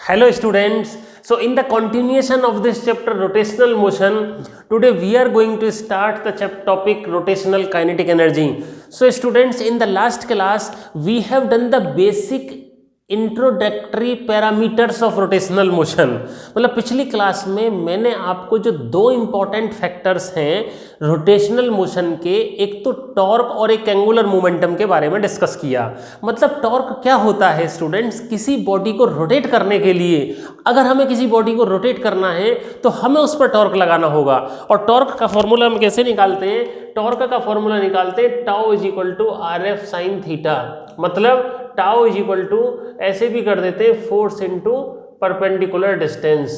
Hello students, so in the continuation of this chapter rotational motion, today we are going to start the topic rotational kinetic energy. So students, in the last class we have done the basic introductory parameters of rotational motion. मतलब पिछली class में मैंने आपको जो दो important factors हैं rotational motion के, एक तो टॉर्क और एक एंगुलर मोमेंटम के बारे में डिस्कस किया। मतलब टॉर्क क्या होता है स्टूडेंट्स, किसी बॉडी को रोटेट करने के लिए अगर हमें किसी बॉडी को रोटेट करना है तो हमें उस पर टॉर्क लगाना होगा। और टॉर्क का फॉर्मूला हम कैसे निकालते हैं? टॉर्क का फॉर्मूला निकालते हैं tau is equal to r f sine theta. मतलब टाउ इज इक्वल टू ऐसे भी कर देते हैं force into perpendicular distance.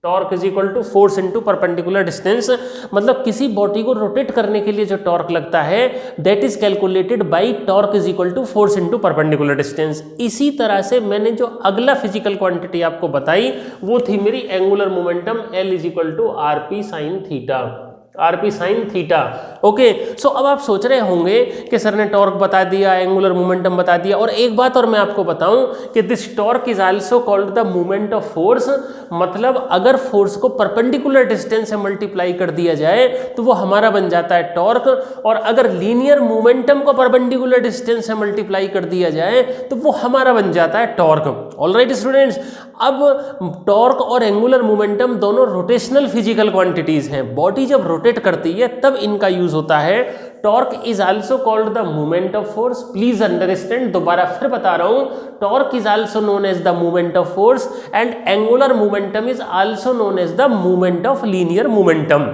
Torque is equal to force into perpendicular distance. मतलब किसी बॉडी को रोटेट करने के लिए जो टॉर्क लगता है that is calculated by torque is equal to force into perpendicular distance. इसी तरह से मैंने जो अगला फिजिकल क्वांटिटी आपको बताई वो थी मेरी angular momentum, L is equal to r p sine theta, r p sine theta. Okay, so अब आप सोच रहे होंगे कि सर ने टॉर्क बता दिया, एंगुलर मोमेंटम बता दिया, और एक बात और मैं आपको बताऊं कि this torque is also called the moment of force. मतलब अगर फोर्स को परपेंडिकुलर डिस्टेंस से मल्टीप्लाई कर दिया जाए तो वो हमारा बन जाता है टॉर्क, और अगर लीनियर मोमेंटम को परपेंडिकुलर डिस्टेंस से मल्टीप्लाई कर दिया जाए तो वो हमारा बन जाता है टॉर्क। ऑलराइट स्टूडेंट्स, अब टॉर्क और एंगुलर मोमेंटम दोनों रोटेशनल फिजिकल क्वांटिटीज हैं। बॉडी जब रोटेट करती है तब इनका यूज होता है। Torque is also called the moment of force. Please understand, दोबारा फिर बता रहा हूं, torque is also known as the moment of force and angular momentum is also known as the moment of linear momentum.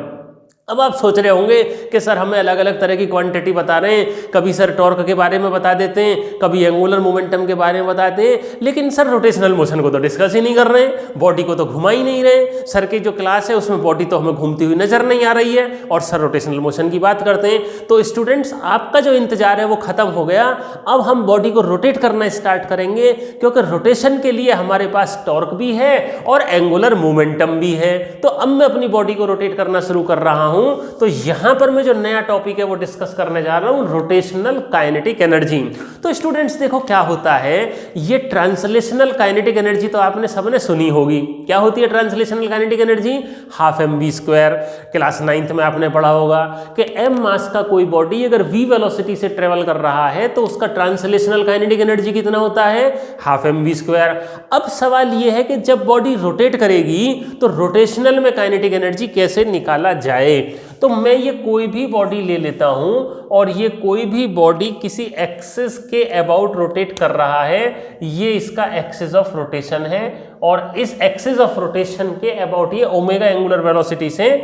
अब आप सोच रहे होंगे कि सर हमें अलग अलग तरह की क्वांटिटी बता रहे हैं, कभी सर टॉर्क के बारे में बता देते हैं, कभी एंगुलर मोमेंटम के बारे में बताते हैं, लेकिन सर रोटेशनल मोशन को तो डिस्कस ही नहीं कर रहे हैं, बॉडी को तो घुमा ही नहीं रहे। सर की जो क्लास है उसमें बॉडी तो हमें घूमती हुई नजर नहीं आ रही है और सर रोटेशनल मोशन की बात करते हैं। तो स्टूडेंट्स, आपका जो इंतजार है वो खत्म हो गया। अब हम बॉडी को रोटेट करना स्टार्ट करेंगे, क्योंकि रोटेशन के लिए हमारे पास टॉर्क भी है और एंगुलर मोमेंटम भी है। तो अब मैं अपनी बॉडी को रोटेट करना शुरू कर रहा हूं। तो यहां पर मैं जो नया टॉपिक है वो डिस्कस करने जा रहा हूं, रोटेशनल काइनेटिक एनर्जी। तो स्टूडेंट्स देखो क्या होता है, ये ट्रांसलेशनल काइनेटिक एनर्जी तो आपने सबने सुनी होगी। क्या होती है translational kinetic energy? Half m v square. Class 9th में आपने पढ़ा होगा कि एम मास का कोई बॉडी अगर वी वेलोसिटी से ट्रेवल कर रहा है तो उसका ट्रांसलेशनल काइनेटिक एनर्जी कितना होता है? Half m v square. अब सवाल यह है कि जब बॉडी रोटेट करेगी तो रोटेशनल में काइनेटिक एनर्जी कैसे निकाला जाए? तो मैं ये कोई भी बॉडी ले लेता हूं और ये कोई भी बॉडी किसी एक्सिस के अबाउट रोटेट कर रहा है, ये इसका एक्सिस ऑफ रोटेशन है, और इस एक्सिस ऑफ रोटेशन के अबाउट ये ओमेगा एंगुलर वेलोसिटी से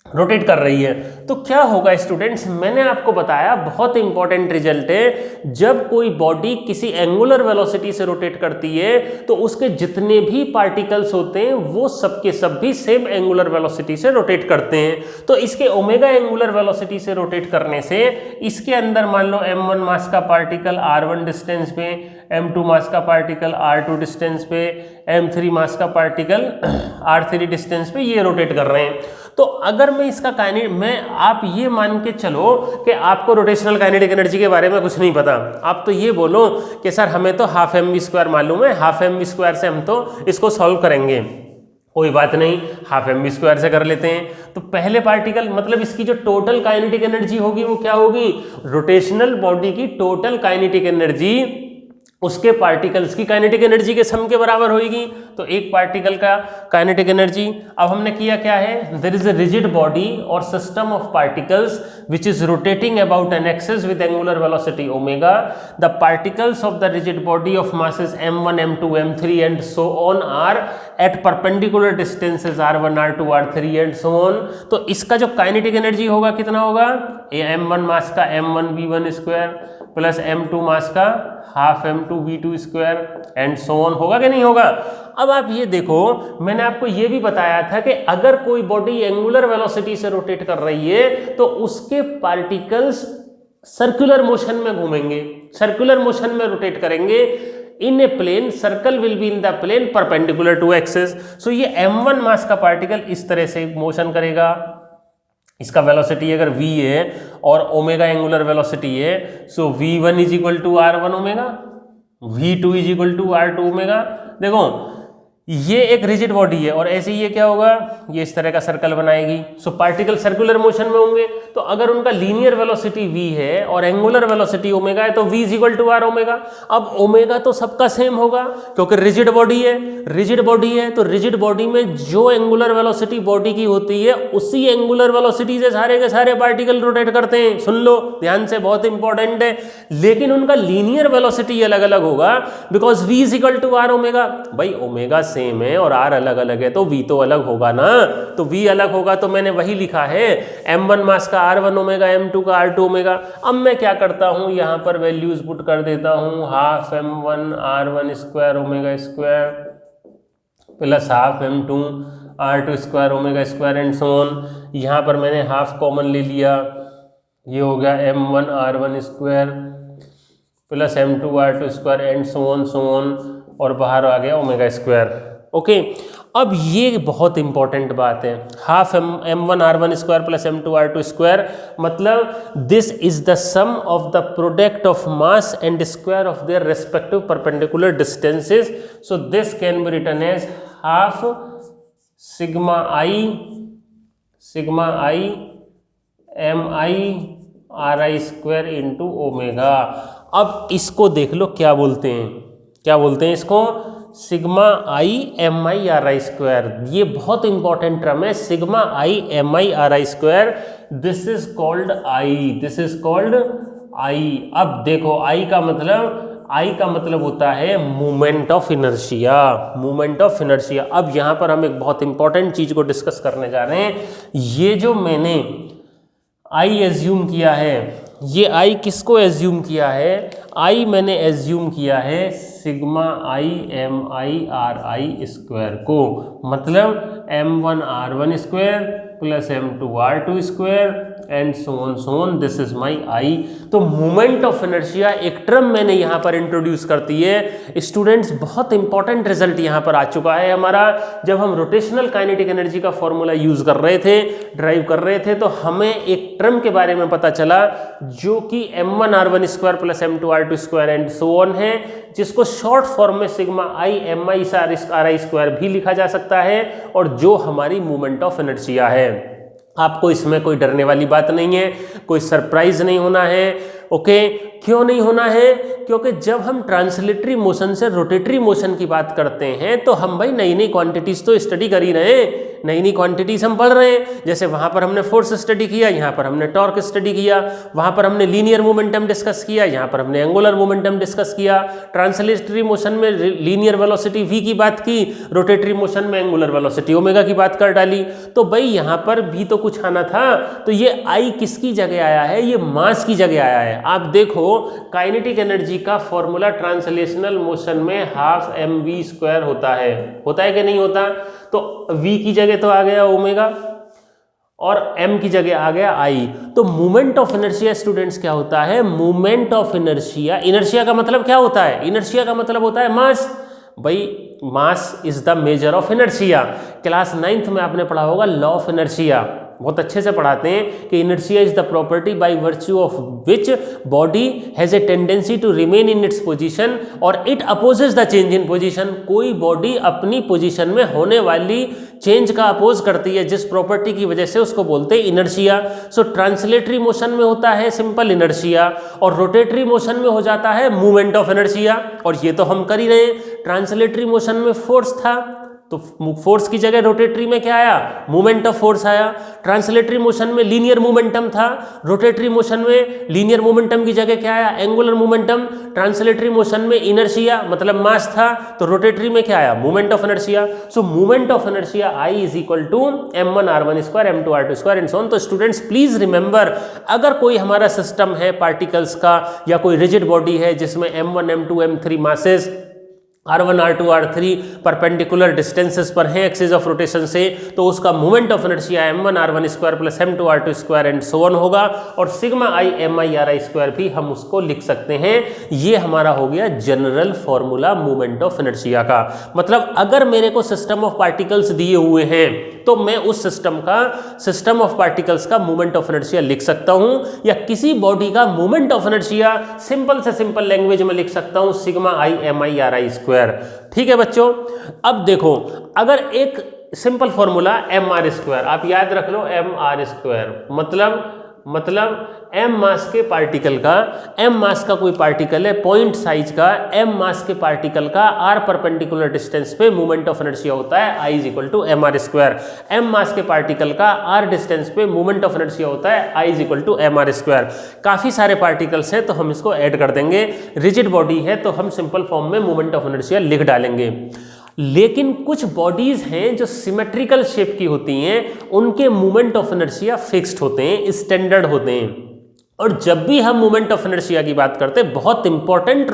रोटेट कर रही है। तो क्या होगा स्टूडेंट्स, मैंने आपको बताया बहुत इंपॉर्टेंट रिजल्ट है, जब कोई बॉडी किसी एंगुलर वेलोसिटी से रोटेट करती है तो उसके जितने भी पार्टिकल्स होते हैं वो सबके सब भी सेम एंगुलर वेलोसिटी से रोटेट करते हैं। तो इसके ओमेगा एंगुलर वेलोसिटी से रोटेट करने से इसके अंदर मान लो m1 मास का पार्टिकल r1 डिस्टेंस पे, m2 मास का पार्टिकल r2 डिस्टेंस पे, m3 मास का पार्टिकल r3 डिस्टेंस पे ये रोटेट कर रहे हैं। तो अगर मैं इसका आप ये मान के चलो कि आपको रोटेशनल काइनेटिक एनर्जी के बारे में कुछ नहीं पता, आप तो ये बोलो कि सर हमें तो हाफ एम वी स्क्वायर मालूम है, हाफ एम वी स्क्वायर से हम तो इसको सॉल्व करेंगे। कोई बात नहीं, हाफ एम वी स्क्वायर से कर लेते हैं। तो पहले पार्टिकल मतलब इसकी जो टोटल काइनेटिक एनर्जी होगी वो क्या होगी? रोटेशनल बॉडी की टोटल काइनेटिक एनर्जी उसके पार्टिकल्स की काइनेटिक एनर्जी के सम के बराबर होगी। तो एक पार्टिकल का काइनेटिक एनर्जी, अब हमने किया क्या है, there is a rigid body और system of particles which is rotating about an axis with angular velocity omega. The particles of the rigid body of masses m1 m2 m3 and so on are at perpendicular distances r1 r2 r3 and so on. तो इसका जो kinetic energy होगा कितना होगा? m1 मास का m1 v1 square plus m2 मास का half m2 v2 square and so on, होगा कि नहीं होगा? अब आप ये देखो, मैंने आपको ये भी बताया था कि अगर कोई बॉडी एंगुलर वेलोसिटी से रोटेट कर रही है तो उसके पार्टिकल्स सर्कुलर मोशन में घूमेंगे, सर्कुलर मोशन में रोटेट करेंगे in a plane, circle will be in the plane perpendicular to axis. So ये m1 मास का पार्टिकल इस तरह से मोशन करेगा, इसका वेलोसिटी अगर v है और ओमेगा एंगुलर वेलोसिटी है, so v1 is equal to r1 omega, v2 is equal to r2 omega. देखो ये एक रिजिड बॉडी है और ऐसे ये क्या होगा, ये इस तरह का सर्कल बनाएगी। सो पार्टिकल सर्कुलर मोशन में होंगे, तो अगर उनका लीनियर वेलोसिटी v है और एंगुलर वेलोसिटी ओमेगा है तो v is equal to r omega. अब ओमेगा तो सबका सेम होगा क्योंकि रिजिड बॉडी है, रिजिड बॉडी है तो रिजिड बॉडी में जो एंगुलर वेलोसिटी बॉडी की होती है उसी एंगुलर वेलोसिटी से सारे के सारे पार्टिकल रोटेट करते हैं। सुन लो ध्यान से, बहुत इंपॉर्टेंट है। लेकिन उनका लीनियर वेलोसिटी अलग अलग होगा because v is equal to r omega. भाई ओमेगा सेम है और r अलग अलग है तो v तो अलग होगा ना, तो v अलग होगा तो मैंने वही लिखा है m1 मास का r1 ओमेगा, m2 का r2 ओमेगा। अब मैं क्या करता हूं, यहां पर वैल्यूज पुट कर देता हूं, half m1 r1 square omega square plus half m2 r2 square omega square and so on. यहां पर मैंने हाफ कॉमन ले लिया, ये हो गया m1 r1 square plus m2 r2 square and so on और बाहर आ गया ओमेगा स्क्वायर। ओके, अब ये बहुत इंपॉर्टेंट बात है, half m1 r1 square plus m2 r2 square मतलब this is the sum of the product of mass and square of their respective perpendicular distances. So this can be written as half sigma i mi ri square into omega. अब इसको देख लो क्या बोलते हैं, क्या बोलते हैं इसको, सिग्मा आई एम आई आर आई स्क्वायर। ये बहुत इंपॉर्टेंट टर्म है, sigma I m I r I square, this is called I, this is called I. अब देखो आई का मतलब होता है moment of inertia, moment of inertia. अब यहाँ पर हम एक बहुत इंपॉर्टेंट चीज को डिस्कस करने जा रहे हैं। ये जो मैंने आई एज्यूम किया है, ये आई किसको एज्यूम किया है, आई मैंने एज्यूम किया है सिग्मा आई एम आई आर आई स्क्वायर को, मतलब m1 r1 square plus m2 r2 square and so on, this is my I. तो मोमेंट ऑफ इनर्शिया एक टर्म मैंने यहाँ पर इंट्रोड्यूस करती है। स्टूडेंट्स बहुत इंपॉर्टेंट रिजल्ट यहाँ पर आ चुका है हमारा। जब हम रोटेशनल काइनेटिक एनर्जी का फॉर्मूला यूज कर रहे थे, ड्राइव कर रहे थे, तो हमें एक टर्म के बारे में पता चला जो कि m1 r1 square plus m2 r2 square and so on है, जिसको शॉर्ट फॉर्म में सिग्मा आई एम आई आर आई स्क्वायर भी लिखा जा सकता है, और जो हमारी मोमेंट ऑफ इनर्शिया है। आपको इसमें कोई डरने वाली बात नहीं है, कोई सरप्राइज नहीं होना है। ओके, क्यों नहीं होना है, क्योंकि जब हम ट्रांसलेटरी मोशन से रोटेटरी मोशन की बात करते हैं तो हम भाई नई नई क्वांटिटीज तो स्टडी कर ही रहे हैं, नई नई क्वांटिटीज हम पढ़ रहे हैं। जैसे वहां पर हमने फोर्स स्टडी किया, यहाँ पर हमने टॉर्क स्टडी किया, वहां पर हमने लीनियर मोमेंटम डिस्कस किया, यहाँ पर हमने एंगुलर मोमेंटम डिस्कस किया। ट्रांसलेटरी मोशन में लीनियर वेलोसिटी v की बात की, रोटेटरी मोशन में एंगुलर वेलोसिटी ओमेगा की बात कर डाली। तो भाई यहाँ पर भी तो कुछ आना था, तो ये आई किसकी जगह आया है, ये मास की जगह आया है। आप देखो काइनेटिक एनर्जी का फॉर्मूला ट्रांसलेशनल मोशन में हाफ एम वी स्क्वायर होता है कि नहीं होता, तो v की जगह तो आ गया ओमेगा और m की जगह आ गया i। तो मोमेंट ऑफ इनर्शिया स्टूडेंट्स क्या होता है, मोमेंट ऑफ इनर्शिया, इनर्शिया का मतलब क्या होता है, इनर्शिया का मतलब होता है मास। भाई mass is the measure of inertia. Class 9th में आपने पढ़ा होगा लॉ ऑफ इनर्शिया, बहुत अच्छे से पढ़ाते हैं कि inertia is the property by virtue of which body has a tendency to remain in its position और it opposes the change in position. कोई बॉडी अपनी पोजीशन में होने वाली चेंज का अपोज करती है, जिस प्रॉपर्टी की वजह से उसको बोलते हैं इनर्शिया। सो ट्रांसलेटरी मोशन में होता है सिंपल इनर्शिया और रोटेटरी मोशन में हो जाता है मूवमेंट ऑफ इनर्शिया, और ये तो हम कर ही रहे हैं। ट्रांसलेटरी मोशन में फोर्स था तो फोर्स की जगह रोटेटरी में क्या आया, मूवमेंट ऑफ फोर्स आया। ट्रांसलेटरी मोशन में लीनियर मोमेंटम था, रोटेटरी मोशन में लीनियर मोमेंटम की जगह क्या आया, एंगुलर मोमेंटम। ट्रांसलेटरी मोशन में इनर्शिया मतलब मास था, तो रोटेटरी में क्या आया, movement of inertia. So movement of inertia I is equal to m1 r1 square m2 r2 square and so on. तो स्टूडेंट्स प्लीज रिमेंबर, अगर कोई हमारा सिस्टम है पार्टिकल्स का या कोई रिजिड बॉडी है जिसमें m1 m2 m3 masses r1 r2 r3 perpendicular distances पर हैं एक्सिस ऑफ रोटेशन से, तो उसका moment of inertia m1 r1 square plus m2 r2 square and so on होगा, और सिग्मा आई एम आई आर आई स्क्वायर भी हम उसको लिख सकते हैं। ये हमारा हो गया general formula moment of inertia का। मतलब अगर मेरे को सिस्टम ऑफ पार्टिकल्स दिए हुए हैं तो मैं उस सिस्टम ऑफ पार्टिकल्स का मोमेंट ऑफ इनर्शिया लिख सकता हूं, या किसी बॉडी का मोमेंट ऑफ इनर्शिया सिंपल से सिंपल लैंग्वेज में लिख सकता हूं सिग्मा आई एम आई आर आई स्क्वायर। ठीक है बच्चों, अब देखो अगर एक simple formula m r square आप याद रख लो, एम आर स्क्वायर मतलब एम मास के पार्टिकल का, एम मास का कोई पार्टिकल है पॉइंट साइज का, एम मास के पार्टिकल का आर परपेंडिकुलर डिस्टेंस पे मोमेंट ऑफ इनर्शिया होता है I is equal to m r square. M mass के पार्टिकल का आर डिस्टेंस पे मोमेंट ऑफ इनर्शिया होता है I is equal to m r square. काफी सारे पार्टिकल्स हैं तो हम इसको ऐड कर देंगे, रिजिड बॉडी है तो हम सिंपल फॉर्म में मोमेंट ऑफ इनर्शिया लिख डालेंगे। लेकिन कुछ बॉडीज हैं जो सिमेट्रिकल शेप की होती हैं, उनके मोमेंट ऑफ इनर्शिया फिक्स्ड होते हैं, स्टैंडर्ड होते हैं। और जब भी हम मोमेंट ऑफ इनर्शिया की बात करते हैं, बहुत important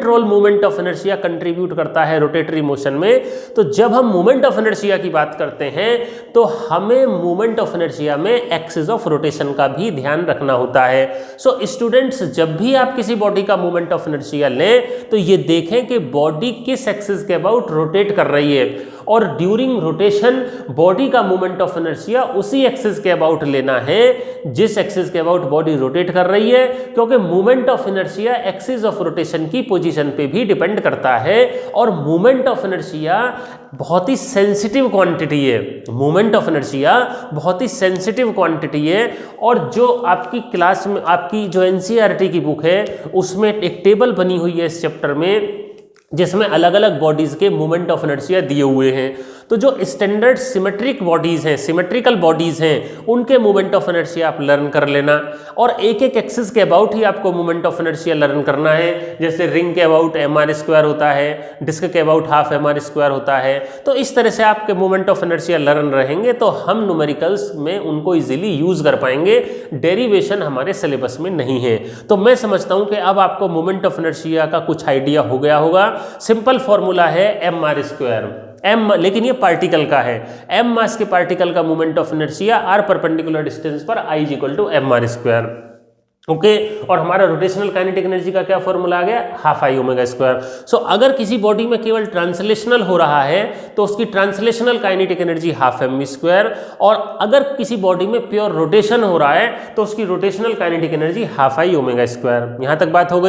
role moment of inertia contribute करता है रोटेटरी मोशन में। तो जब हम मोमेंट ऑफ इनर्शिया की बात करते हैं तो हमें मोमेंट ऑफ इनर्शिया में एक्सिस ऑफ रोटेशन का भी ध्यान रखना होता है। सो स्टूडेंट्स, जब भी आप किसी बॉडी का मोमेंट ऑफ इनर्शिया लें तो ये देखें कि बॉडी किस एक्सिस के अबाउट रोटेट कर रही है, और ड्यूरिंग रोटेशन बॉडी का मोमेंट ऑफ इनर्शिया उसी एक्सिस के अबाउट लेना है जिस एक्सिस के अबाउट बॉडी रोटेट कर रही है, क्योंकि moment of inertia axis of rotation की पोजीशन पे भी डिपेंड करता है। और मोमेंट ऑफ इनर्शिया बहुत ही सेंसिटिव क्वांटिटी है, मोमेंट ऑफ इनर्शिया बहुत ही सेंसिटिव क्वांटिटी है। और जो आपकी क्लास में आपकी जो एनसीईआरटी की बुक है उसमें एक टेबल बनी हुई है इस चैप्टर में जिसमें अलग अलग बॉडीज के मोमेंट ऑफ इनर्शिया दिए हुए हैं। तो जो स्टैंडर्ड सिमेट्रिक बॉडीज हैं, सिमेट्रिकल बॉडीज हैं, उनके मोमेंट ऑफ इनर्शिया आप लर्न कर लेना। और एक एक एक्सिस के अबाउट ही आपको मोमेंट ऑफ इनर्शिया लर्न करना है। जैसे रिंग के अबाउट एम आर स्क्वायर होता है, डिस्क के about half m r square होता है। तो इस तरह से आपके मोमेंट ऑफ इनर्शिया लर्न रहेंगे तो हम न्यूमेरिकल्स में उनको इजीली यूज कर पाएंगे। डेरिवेशन हमारे सिलेबस में नहीं है। तो मैं समझता हूं कि अब आपको मोमेंट ऑफ इनर्शिया का कुछ आइडिया हो गया होगा। सिंपल फॉर्मूला है एम आर स्क्वायर, एम, लेकिन ये पार्टिकल का है। एम मास के पार्टिकल का moment of inertia r perpendicular distance पर I is equal to m r square. Okay, और हमारा रोटेशनल काइनेटिक एनर्जी का क्या फॉर्मूला आ गया, हाफ आई ओमेगा स्क्वायर। सो अगर किसी बॉडी में केवल ट्रांसलेशनल हो रहा है तो उसकी translational kinetic energy half m square, और अगर किसी बॉडी में प्योर रोटेशन हो रहा है तो उसकी rotational kinetic energy half I omega square. यहां तक बात हो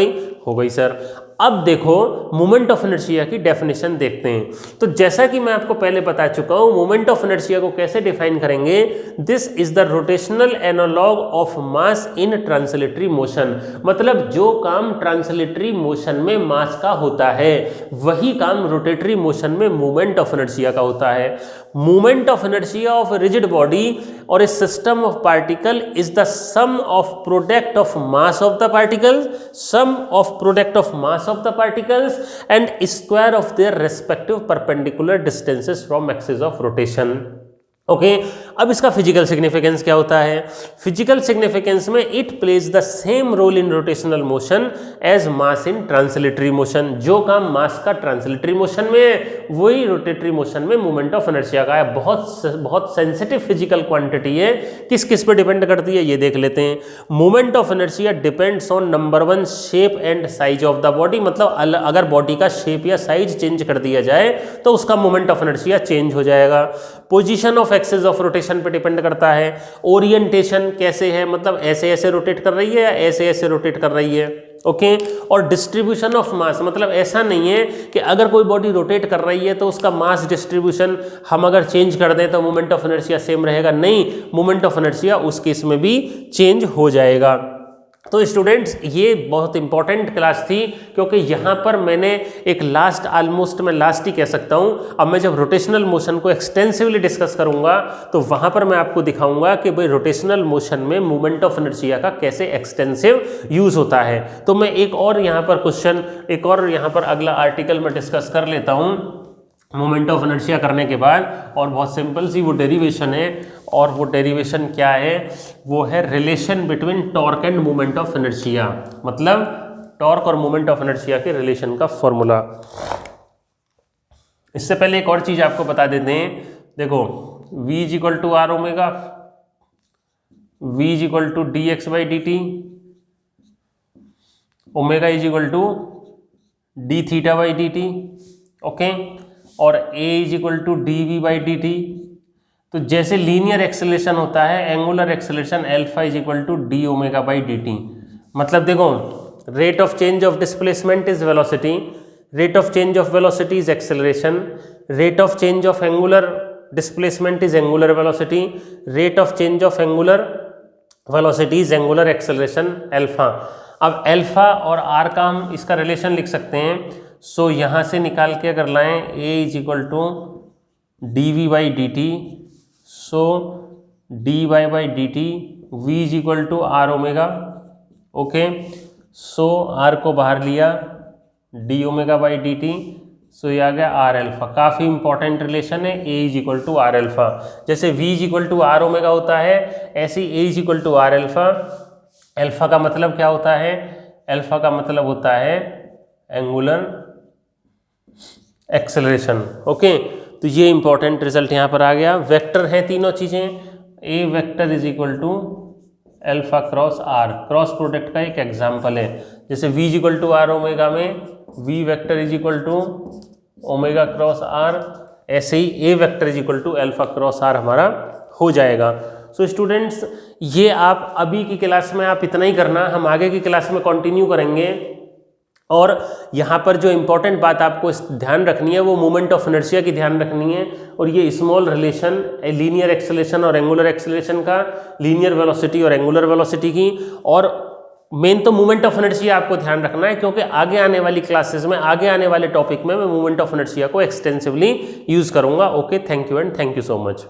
गई सर। अब देखो मोमेंट ऑफ इनर्शिया की डेफिनेशन देखते हैं। तो जैसा कि मैं आपको पहले बता चुका हूं, मोमेंट ऑफ इनर्शिया को कैसे डिफाइन करेंगे, this is the rotational analogue of mass in translatory motion. मतलब जो काम ट्रांसलेटरी मोशन में मास का होता है वही काम रोटेटरी मोशन में मोमेंट ऑफ इनर्शिया का होता है। Moment of inertia of rigid body और a system of particle is the sum of product of mass of the particle, sum of product of mass of the particles and square of their respective perpendicular distances from axis of rotation। Okay, अब इसका physical significance क्या होता है। Physical significance में it plays the same role in rotational motion as mass in translatory motion. जो काम mass का translatory motion में है वही रोटेटरी मोशन में मोमेंट ऑफ इनर्शिया का है। बहुत सेंसिटिव फिजिकल क्वांटिटी है। किस किस पे डिपेंड करती है ये देख लेते हैं। Moment of inertia depends on number 1 shape and size of the body. मतलब अगर बॉडी का शेप या साइज चेंज कर दिया जाए तो उसका मोमेंट ऑफ इनर्शिया चेंज हो जाएगा। Position of axis of rotation पे डिपेंड करता है। ओरिएंटेशन कैसे है, मतलब ऐसे ऐसे रोटेट कर रही है या ऐसे ऐसे रोटेट कर रही है। ओके, और डिस्ट्रीब्यूशन ऑफ मास, मतलब ऐसा नहीं है कि अगर कोई बॉडी रोटेट कर रही है तो उसका मास डिस्ट्रीब्यूशन हम अगर चेंज कर दें तो मोमेंट ऑफ इनर्शिया सेम रहेगा। नहीं, मोमेंट ऑफ इनर्शिया उस केस में भी चेंज हो जाएगा। तो स्टूडेंट्स, ये बहुत इंपॉर्टेंट क्लास थी क्योंकि यहाँ पर मैंने एक ऑलमोस्ट मैं लास्ट ही कह सकता हूँ। अब मैं जब रोटेशनल मोशन को एक्सटेंसिवली डिस्कस करूँगा तो वहाँ पर मैं आपको दिखाऊंगा कि भाई रोटेशनल मोशन में मोमेंट ऑफ इनर्शिया का कैसे एक्सटेंसिव यूज़ होता है। तो मैं एक और यहाँ पर अगला आर्टिकल में डिस्कस कर लेता हूँ मोमेंट ऑफ इनर्शिया करने के बाद, और बहुत सिंपल सी वो डेरिवेशन है। और वो डेरिवेशन क्या है, वो है relation between torque end moment of inertia. मतलब टॉर्क और मोमेंट ऑफ इनर्शिया के रिलेशन का फॉर्मूला। इससे पहले एक और चीज आपको बता देते हैं। देखो, v is equal to r omega, v is equal to d x by d t, omega is equal to d theta by d t. Okay, और a is equal to d v by d t. तो जैसे linear acceleration होता है, angular acceleration alpha is equal to d omega by d t. मतलब देखो, rate of change of displacement is velocity, rate of change of velocity is acceleration, rate of change of angular displacement is angular velocity, rate of change of angular velocity is angular acceleration alpha. अब alpha और are का हम इसका relation लिख सकते हैं। सो यहाँ से निकाल के अगर लाएं a is equal to d v by d t, so d y by d t, v is equal to r omega. Okay, so r को बाहर लिया, d omega by d t, so ये आ गया आर अल्फा। काफ़ी important relation है, a is equal to r alpha. जैसे v is equal to r omega होता है, ऐसे ही a is equal to r alpha. Alpha का मतलब क्या होता है? अल्फा का मतलब होता है एंगुलर एक्सेलरेशन। ओके, तो ये इंपॉर्टेंट रिजल्ट यहाँ पर आ गया। वेक्टर हैं तीनों चीज़ें, a vector is equal to alpha cross r, cross product का एक एग्जाम्पल है। जैसे v is equal to r omega में v vector is equal to omega cross r, ऐसे ही a vector is equal to alpha cross r हमारा हो जाएगा। सो स्टूडेंट्स, ये आप अभी की क्लास में आप इतना ही करना, हम आगे की क्लास में कंटिन्यू करेंगे। और यहाँ पर जो इम्पोर्टेंट बात आपको ध्यान रखनी है वो मोमेंट ऑफ इनर्शिया की ध्यान रखनी है। और ये स्मॉल रिलेशन लीनियर एक्सेलरेशन और एंगुलर एक्सेलरेशन का, लीनियर वेलोसिटी और एंगुलर वेलोसिटी की, और मेन तो मोमेंट ऑफ इनर्शिया आपको ध्यान रखना है, क्योंकि आगे आने वाली क्लासेस में, आगे आने वाले टॉपिक में मैं मोमेंट ऑफ इनर्शिया को एक्सटेंसिवली यूज़ करूँगा। Okay, thank you and thank you so much.